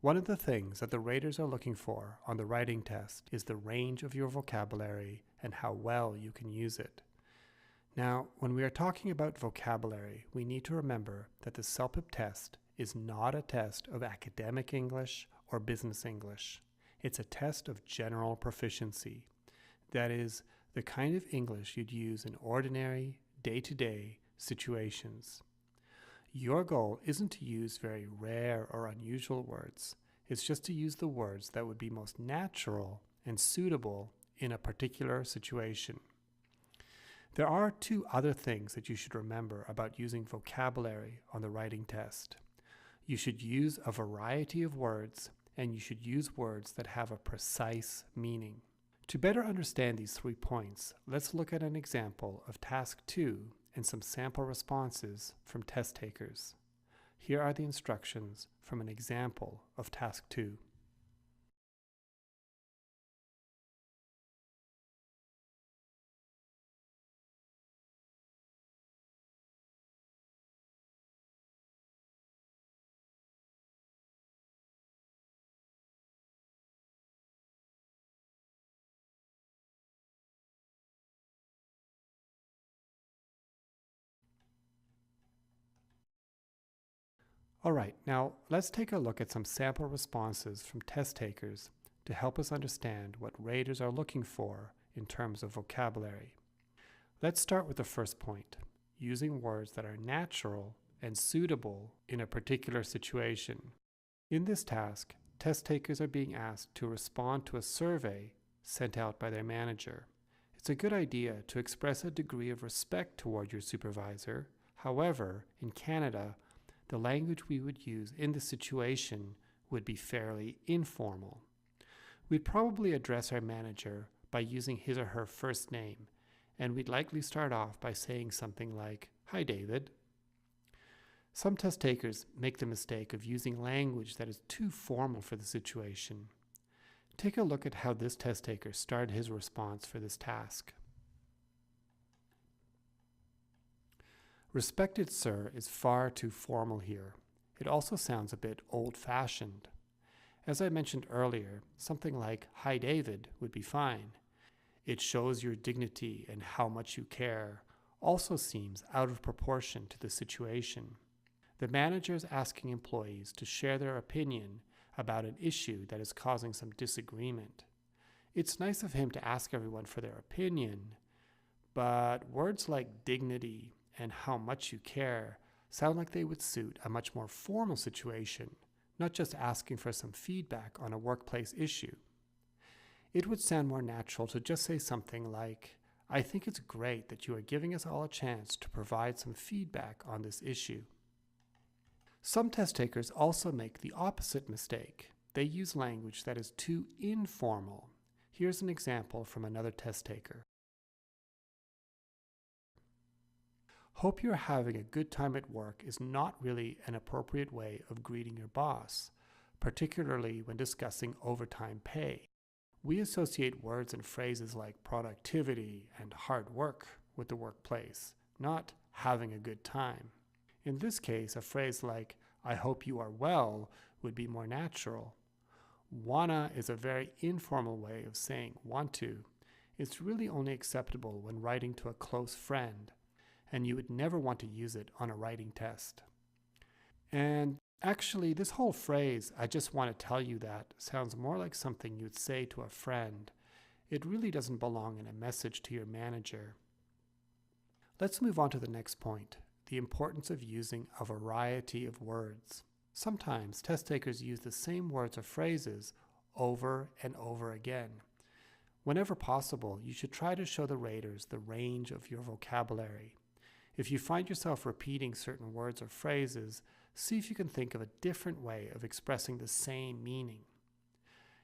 One of the things that the raters are looking for on the writing test is the range of your vocabulary and how well you can use it. Now, when we are talking about vocabulary, we need to remember that the CELPIP test is not a test of academic English or business English. It's a test of general proficiency. That is, the kind of English you'd use in ordinary, day-to-day situations. Your goal isn't to use very rare or unusual words. It's just to use the words that would be most natural and suitable in a particular situation. There are two other things that you should remember about using vocabulary on the writing test. You should use a variety of words, and you should use words that have a precise meaning. To better understand these 3 points, let's look at an example of Task 2 and some sample responses from test takers. Here are the instructions from an example of Task 2. Alright, now let's take a look at some sample responses from test takers to help us understand what raters are looking for in terms of vocabulary. Let's start with the first point, using words that are natural and suitable in a particular situation. In this task, test takers are being asked to respond to a survey sent out by their manager. It's a good idea to express a degree of respect toward your supervisor. However, in Canada, the language we would use in this situation would be fairly informal. We'd probably address our manager by using his or her first name, and we'd likely start off by saying something like, "Hi, David." Some test takers make the mistake of using language that is too formal for the situation. Take a look at how this test taker started his response for this task. "Respected sir" is far too formal here. It also sounds a bit old-fashioned. As I mentioned earlier, something like "Hi David" would be fine. It shows your dignity and how much you care. Also seems out of proportion to the situation. The manager is asking employees to share their opinion about an issue that is causing some disagreement. It's nice of him to ask everyone for their opinion, but words like dignity and how much you care sound like they would suit a much more formal situation, not just asking for some feedback on a workplace issue. It would sound more natural to just say something like, "I think it's great that you are giving us all a chance to provide some feedback on this issue." Some test takers also make the opposite mistake. They use language that is too informal. Here's an example from another test taker. "Hope you're having a good time at work" is not really an appropriate way of greeting your boss, particularly when discussing overtime pay. We associate words and phrases like productivity and hard work with the workplace, not having a good time. In this case, a phrase like "I hope you are well" would be more natural. "Wanna" is a very informal way of saying "want to." It's really only acceptable when writing to a close friend, and you would never want to use it on a writing test. And actually, this whole phrase, "I just want to tell you that," sounds more like something you'd say to a friend. It really doesn't belong in a message to your manager. Let's move on to the next point, the importance of using a variety of words. Sometimes test takers use the same words or phrases over and over again. Whenever possible, you should try to show the raters the range of your vocabulary. If you find yourself repeating certain words or phrases, see if you can think of a different way of expressing the same meaning.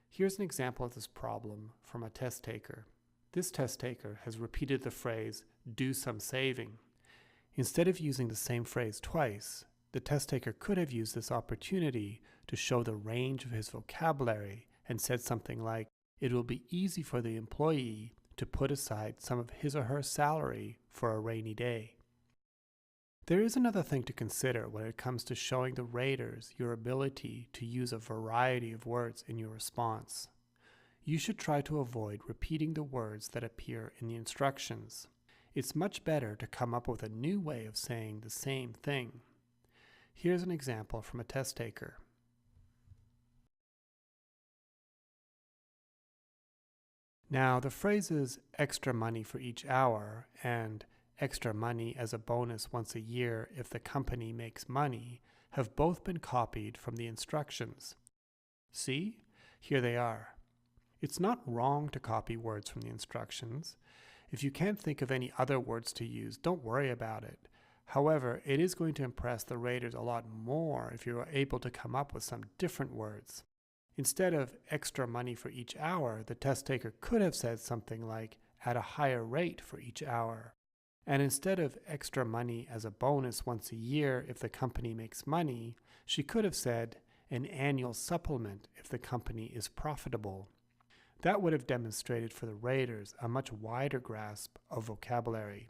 Here's an example of this problem from a test taker. This test taker has repeated the phrase, "do some saving." Instead of using the same phrase twice, the test taker could have used this opportunity to show the range of his vocabulary and said something like, "It will be easy for the employee to put aside some of his or her salary for a rainy day." There is another thing to consider when it comes to showing the raters your ability to use a variety of words in your response. You should try to avoid repeating the words that appear in the instructions. It's much better to come up with a new way of saying the same thing. Here's an example from a test taker. Now, the phrases extra money for each hour and extra money as a bonus once a year if the company makes money have both been copied from the instructions. See? Here they are. It's not wrong to copy words from the instructions. If you can't think of any other words to use, don't worry about it. However, it is going to impress the raters a lot more if you are able to come up with some different words. Instead of extra money for each hour, the test taker could have said something like at a higher rate for each hour. And instead of extra money as a bonus once a year if the company makes money, she could have said an annual supplement if the company is profitable. That would have demonstrated for the raters a much wider grasp of vocabulary.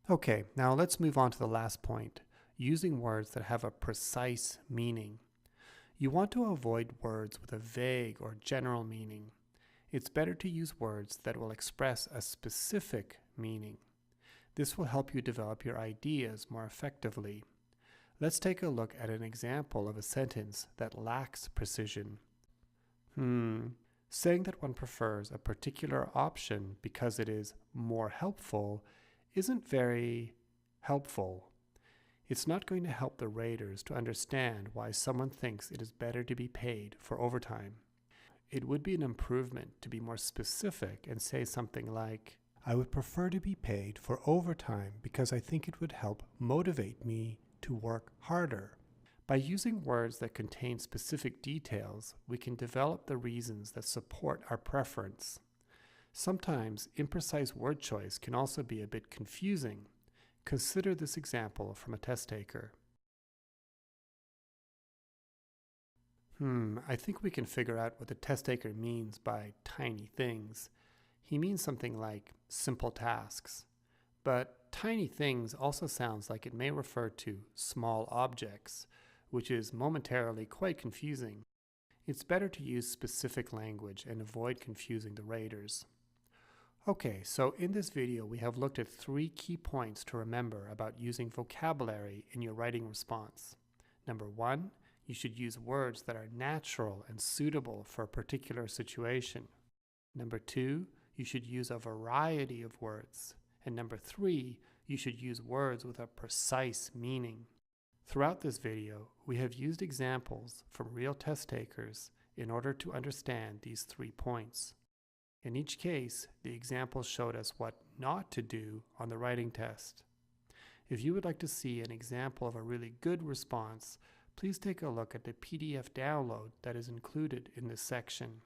Okay, now let's move on to the last point, using words that have a precise meaning. You want to avoid words with a vague or general meaning. It's better to use words that will express a specific meaning. This will help you develop your ideas more effectively. Let's take a look at an example of a sentence that lacks precision. Saying that one prefers a particular option because it is more helpful isn't very helpful. It's not going to help the raters to understand why someone thinks it is better to be paid for overtime. It would be an improvement to be more specific and say something like, I would prefer to be paid for overtime because I think it would help motivate me to work harder. By using words that contain specific details, we can develop the reasons that support our preference. Sometimes imprecise word choice can also be a bit confusing. Consider this example from a test taker. I think we can figure out what the test taker means by tiny things. He means something like simple tasks. But tiny things also sounds like it may refer to small objects, which is momentarily quite confusing. It's better to use specific language and avoid confusing the raters. Okay, so in this video we have looked at 3 key points to remember about using vocabulary in your writing response. Number 1, you should use words that are natural and suitable for a particular situation. Number 2, you should use a variety of words. And number 3, you should use words with a precise meaning. Throughout this video, we have used examples from real test takers in order to understand these 3 points. In each case, the examples showed us what not to do on the writing test. If you would like to see an example of a really good response, please take a look at the PDF download that is included in this section.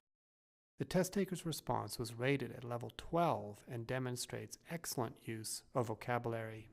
The test taker's response was rated at level 12 and demonstrates excellent use of vocabulary.